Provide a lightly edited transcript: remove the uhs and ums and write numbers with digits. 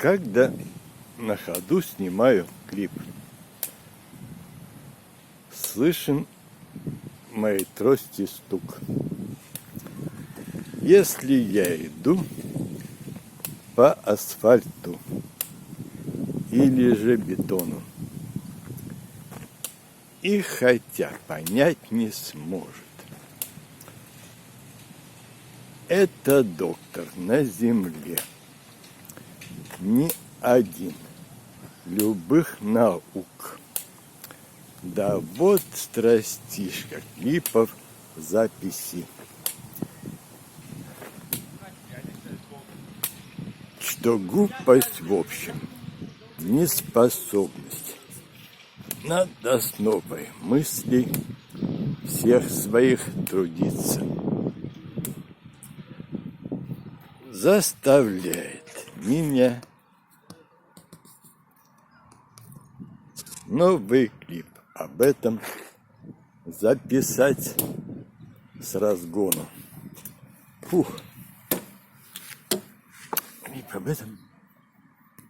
Когда на ходу снимаю клип, слышен в моей трости стук. Если я иду по асфальту или же бетону, и хотя понять не сможет, это доктор на земле, ни один, любых наук. Да вот страстишка клипов записи, что глупость в общем, неспособность над основой мыслей всех своих трудиться заставляет меня новый клип об этом записать с разгону. Клип об этом